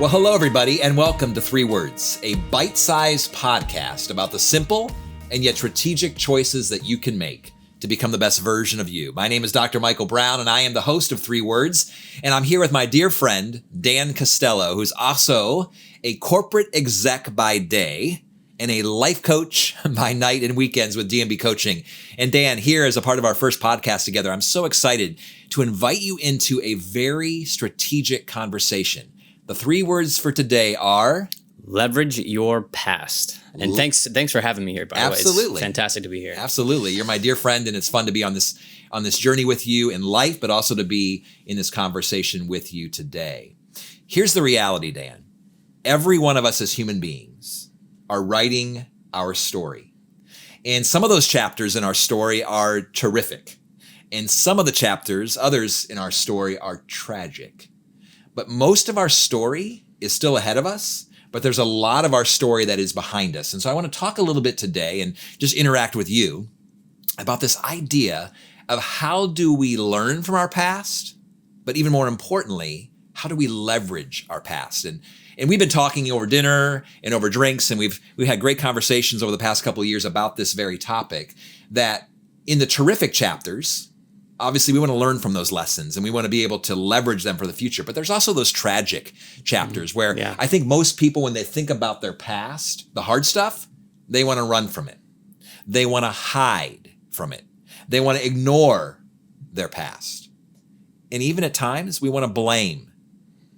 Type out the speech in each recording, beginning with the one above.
Well, hello, everybody, and welcome to 3 Words, a bite-sized podcast about the simple and yet strategic choices that you can make to become the best version of you. My name is Dr. Michael Brown, and I am the host of 3 Words, and I'm here with my dear friend, Dan Costello, who's also a corporate exec by day and a life coach by night and weekends with D&B Coaching. And Dan, here as a part of our first podcast together, I'm so excited to invite you into a very strategic conversation. The 3 words for today are... leverage your past. And thanks for having me here, by the way. Absolutely. It's fantastic to be here. Absolutely. You're my dear friend, and it's fun to be on this journey with you in life, but also to be in this conversation with you today. Here's the reality, Dan. Every one of us as human beings are writing our story. And some of those chapters in our story are terrific. And some of the chapters, others in our story, are tragic. But most of our story is still ahead of us, but there's a lot of our story that is behind us. And so I want to talk a little bit today and just interact with you about this idea of how do we learn from our past, but even more importantly, how do we leverage our past? And we've been talking over dinner and over drinks, and we've had great conversations over the past couple of years about this very topic, that in the terrific chapters, obviously, we want to learn from those lessons and we want to be able to leverage them for the future. But there's also those tragic chapters where I think most people, when they think about their past, the hard stuff, they want to run from it. They want to hide from it. They want to ignore their past. And even at times, we want to blame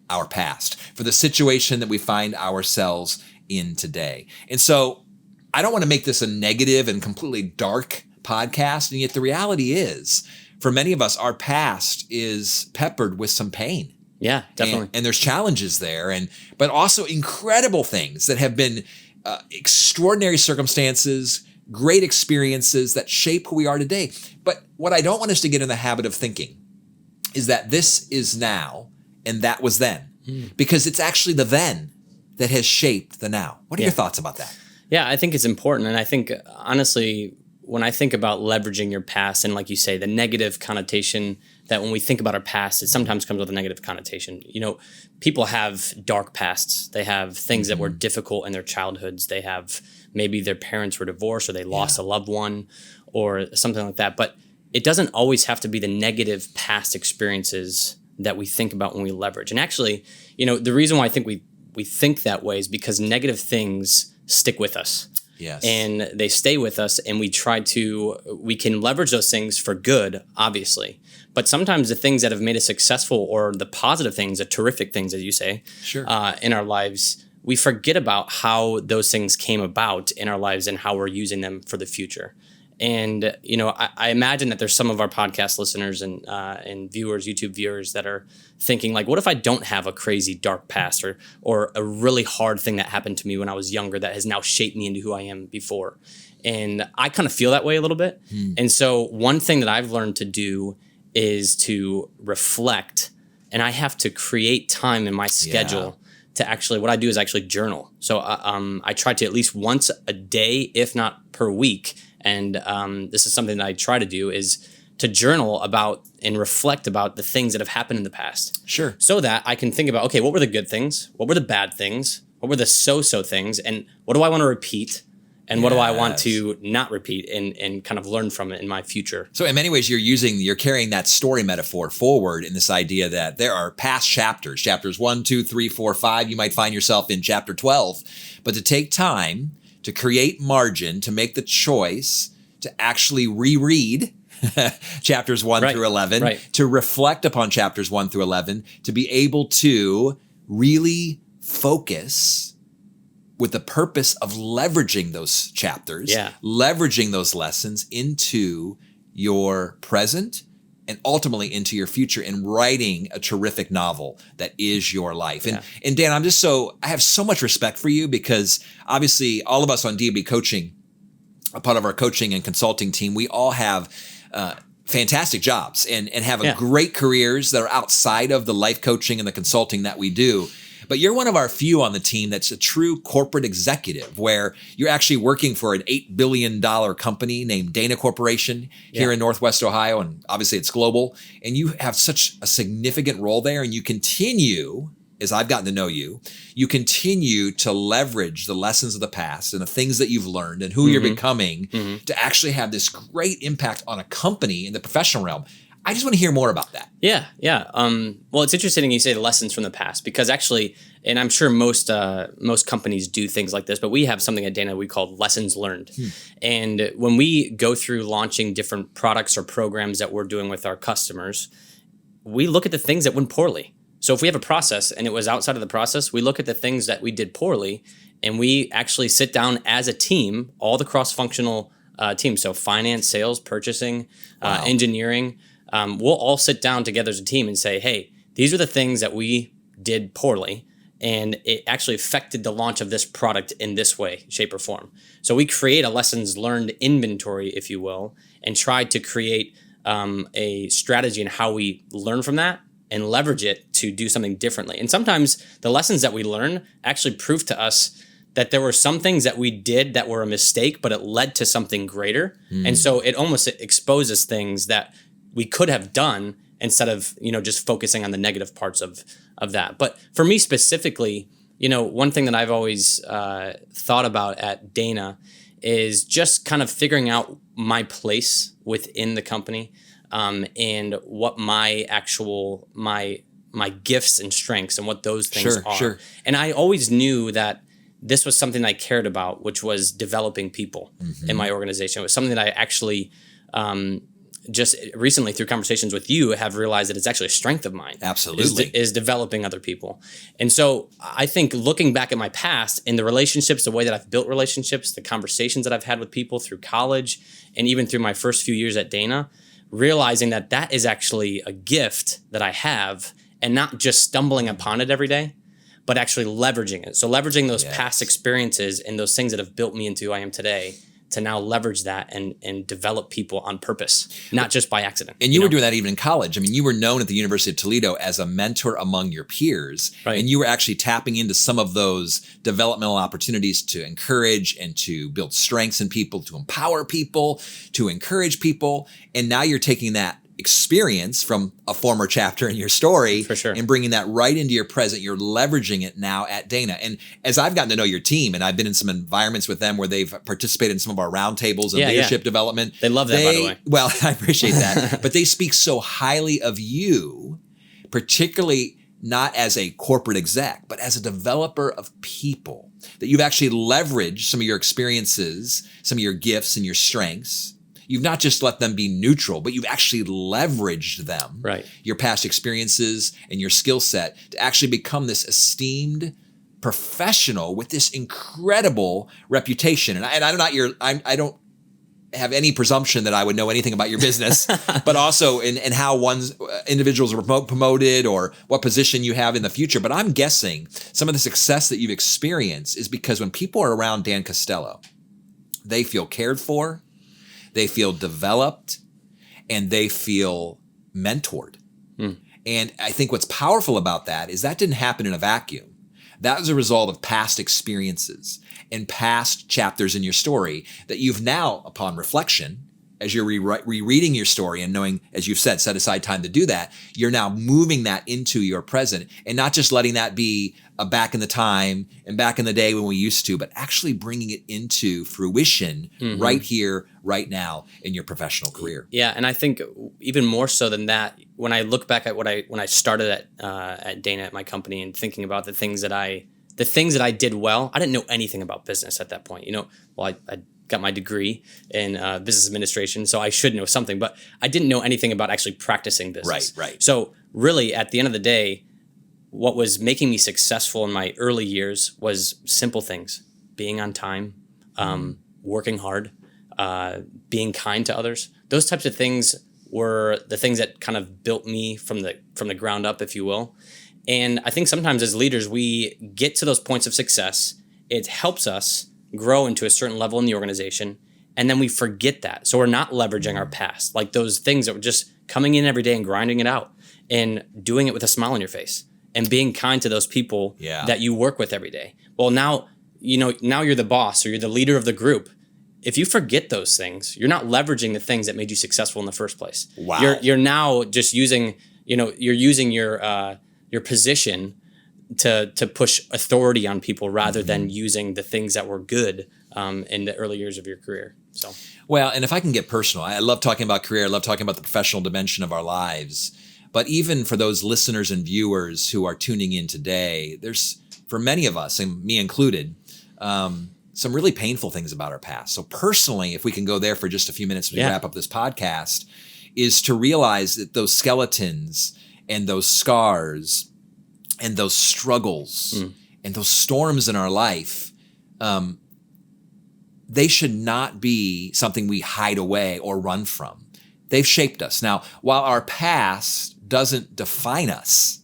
our past for the situation that we find ourselves in today. And so I don't want to make this a negative and completely dark podcast. And yet the reality is, for many of us, our past is peppered with some pain. Yeah, definitely. And there's challenges there, but also incredible things that have been extraordinary circumstances, great experiences that shape who we are today. But what I don't want us to get in the habit of thinking is that this is now and that was then, because it's actually the then that has shaped the now. What are your thoughts about that? Yeah, I think it's important. And I think, honestly, when I think about leveraging your past and, like you say, the negative connotation that when we think about our past, it sometimes comes with a negative connotation. You know, people have dark pasts. They have things that were difficult in their childhoods. They have maybe their parents were divorced or they lost a loved one or something like that. But it doesn't always have to be the negative past experiences that we think about when we leverage. And actually, you know, the reason why I think we think that way is because negative things stick with us. Yes. And they stay with us, and we can leverage those things for good, obviously. But sometimes the things that have made us successful, or the positive things, the terrific things, as you say, in our lives, we forget about how those things came about in our lives and how we're using them for the future. And, you know, I imagine that there's some of our podcast listeners and viewers, YouTube viewers, that are thinking, like, what if I don't have a crazy dark past or a really hard thing that happened to me when I was younger that has now shaped me into who I am before? And I kind of feel that way a little bit. And so one thing that I've learned to do is to reflect, and I have to create time in my schedule to actually, what I do is actually journal. So I try to at least once a day, if not per week, and this is something that I try to do, is to journal about and reflect about the things that have happened in the past. Sure. So that I can think about, okay, what were the good things? What were the bad things? What were the so-so things? And what do I want to repeat? And what do I want to not repeat and kind of learn from it in my future? So in many ways, you're carrying that story metaphor forward in this idea that there are past chapters 1, 2, 3, 4, 5. You might find yourself in chapter 12, but to take time to create margin, to make the choice to actually reread chapters 1 through 11, to reflect upon chapters 1 through 11, to be able to really focus with the purpose of leveraging those chapters, leveraging those lessons into your present and ultimately into your future, and writing a terrific novel that is your life. And Dan, I have so much respect for you, because obviously all of us on D&B Coaching, a part of our coaching and consulting team, we all have fantastic jobs and have great careers that are outside of the life coaching and the consulting that we do. But you're one of our few on the team that's a true corporate executive, where you're actually working for an $8 billion company named Dana Corporation here in Northwest Ohio. And obviously it's global. And you have such a significant role there, and you continue as I've gotten to know you, you continue to leverage the lessons of the past and the things that you've learned and who you're becoming to actually have this great impact on a company in the professional realm. I just want to hear more about that. Yeah. Well, it's interesting you say the lessons from the past, because actually, and I'm sure most companies do things like this, but we have something at Dana we call lessons learned. And when we go through launching different products or programs that we're doing with our customers, we look at the things that went poorly. So if we have a process and it was outside of the process, we look at the things that we did poorly, and we actually sit down as a team, all the cross-functional teams. So finance, sales, purchasing, engineering. We'll all sit down together as a team and say, hey, these are the things that we did poorly, and it actually affected the launch of this product in this way, shape, or form. So we create a lessons learned inventory, if you will, and try to create a strategy in how we learn from that and leverage it to do something differently. And sometimes the lessons that we learn actually prove to us that there were some things that we did that were a mistake, but it led to something greater. And so it almost exposes things that we could have done instead of, just focusing on the negative parts of that. But for me specifically, one thing that I've always thought about at Dana is just kind of figuring out my place within the company, and what my gifts and strengths and what those things are. Sure. And I always knew that this was something I cared about, which was developing people in my organization. It was something that I actually just recently, through conversations with you, have realized that it's actually a strength of mine. Absolutely. Is developing other people. And so I think looking back at my past and the relationships, the way that I've built relationships, the conversations that I've had with people through college and even through my first few years at Dana, realizing that that is actually a gift that I have, and not just stumbling upon it every day, but actually leveraging it. So leveraging those past experiences and those things that have built me into who I am today, to now leverage that and develop people on purpose, not just by accident. And you were doing that even in college. I mean, you were known at the University of Toledo as a mentor among your peers, and you were actually tapping into some of those developmental opportunities to encourage and to build strengths in people, to empower people, to encourage people. And now you're taking that experience from a former chapter in your story and bringing that right into your present. You're leveraging it now at Dana. And as I've gotten to know your team, and I've been in some environments with them where they've participated in some of our roundtables and leadership development. They love that, by the way. Well, I appreciate that. But they speak so highly of you, particularly not as a corporate exec, but as a developer of people, that you've actually leveraged some of your experiences, some of your gifts and your strengths. You've not just let them be neutral, but you've actually leveraged them, your past experiences and your skill set, to actually become this esteemed professional with this incredible reputation. And I don't have any presumption that I would know anything about your business, but also in how individuals are promoted or what position you have in the future. But I'm guessing some of the success that you've experienced is because when people are around Dan Costello, they feel cared for, they feel developed, and they feel mentored. And I think what's powerful about that is that didn't happen in a vacuum. That was a result of past experiences and past chapters in your story that you've now, upon reflection, as you're rereading your story and knowing, as you've said, set aside time to do that, you're now moving that into your present, and not just letting that be a back in the time and back in the day when we used to, but actually bringing it into fruition right here, right now in your professional career. Yeah, and I think even more so than that, when I look back at when I started at Dana, at my company, and thinking about the things that I did well, I didn't know anything about business at that point. I got my degree in business administration, so I should know something, but I didn't know anything about actually practicing business. Right. So really, at the end of the day, what was making me successful in my early years was simple things: being on time, working hard, being kind to others. Those types of things were the things that kind of built me from the ground up, if you will. And I think sometimes as leaders, we get to those points of success. It helps us grow into a certain level in the organization, and then we forget that. So we're not leveraging our past, like those things that were just coming in every day and grinding it out and doing it with a smile on your face and being kind to those people that you work with every day. Well, now you're the boss or you're the leader of the group. If you forget those things, you're not leveraging the things that made you successful in the first place. Wow. You're now just using, you're using your position to push authority on people rather than using the things that were good in the early years of your career. So, well, and if I can get personal, I love talking about career. I love talking about the professional dimension of our lives. But even for those listeners and viewers who are tuning in today, there's, for many of us, and me included, some really painful things about our past. So personally, if we can go there for just a few minutes as we wrap up this podcast, is to realize that those skeletons and those scars and those struggles and those storms in our life, they should not be something we hide away or run from. They've shaped us. Now, while our past doesn't define us,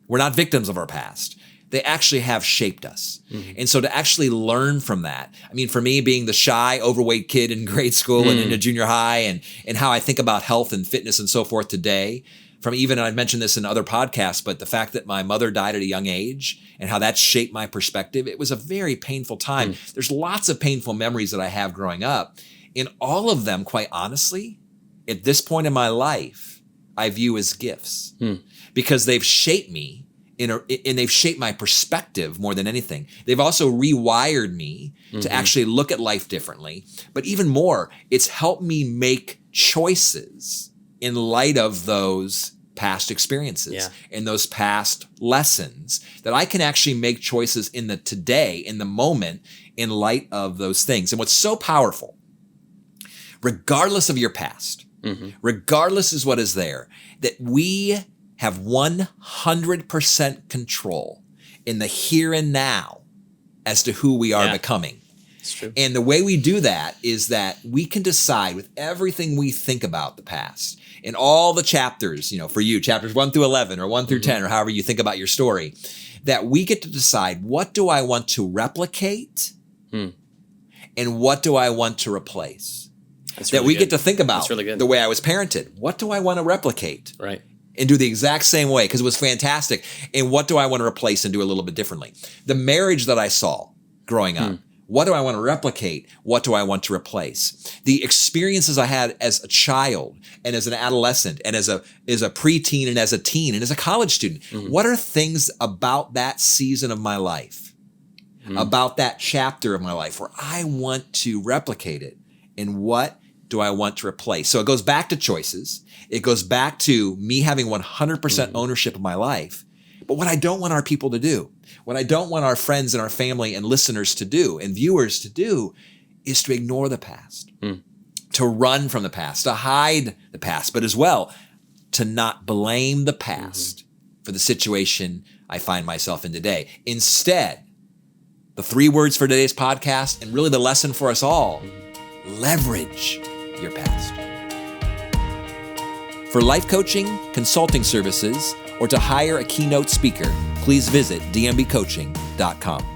we're not victims of our past. They actually have shaped us. And so to actually learn from that, I mean, for me, being the shy, overweight kid in grade school and into junior high, and how I think about health and fitness and so forth today, from even, and I've mentioned this in other podcasts, but the fact that my mother died at a young age and how that shaped my perspective, it was a very painful time. There's lots of painful memories that I have growing up. And all of them, quite honestly, at this point in my life, I view as gifts because they've shaped me and they've shaped my perspective more than anything. They've also rewired me to actually look at life differently. But even more, it's helped me make choices in light of those past experiences and those past lessons, that I can actually make choices in the today, in the moment, in light of those things. And what's so powerful, regardless of your past, regardless is what is there, that we have 100% control in the here and now as to who we are becoming. It's true. And the way we do that is that we can decide with everything we think about the past in all the chapters, you know, for you, chapters 1 through 11 or 1 through 10, or however you think about your story, that we get to decide, what do I want to replicate and what do I want to replace? That's that really we good. Get to think about really good. the way I was parented. What do I want to replicate? Right. And do the exact same way, because it was fantastic. And what do I want to replace and do a little bit differently? The marriage that I saw growing up, what do I want to replicate? What do I want to replace? The experiences I had as a child and as an adolescent and as a preteen and as a teen and as a college student, what are things about that season of my life, about that chapter of my life where I want to replicate it? And what do I want to replace? So it goes back to choices. It goes back to me having 100% ownership of my life. But what I don't want our people to do, what I don't want our friends and our family and listeners to do and viewers to do, is to ignore the past, to run from the past, to hide the past, but as well to not blame the past for the situation I find myself in today. Instead, the 3 words for today's podcast, and really the lesson for us all, leverage your past. For life coaching, consulting services, or to hire a keynote speaker, please visit dmbcoaching.com.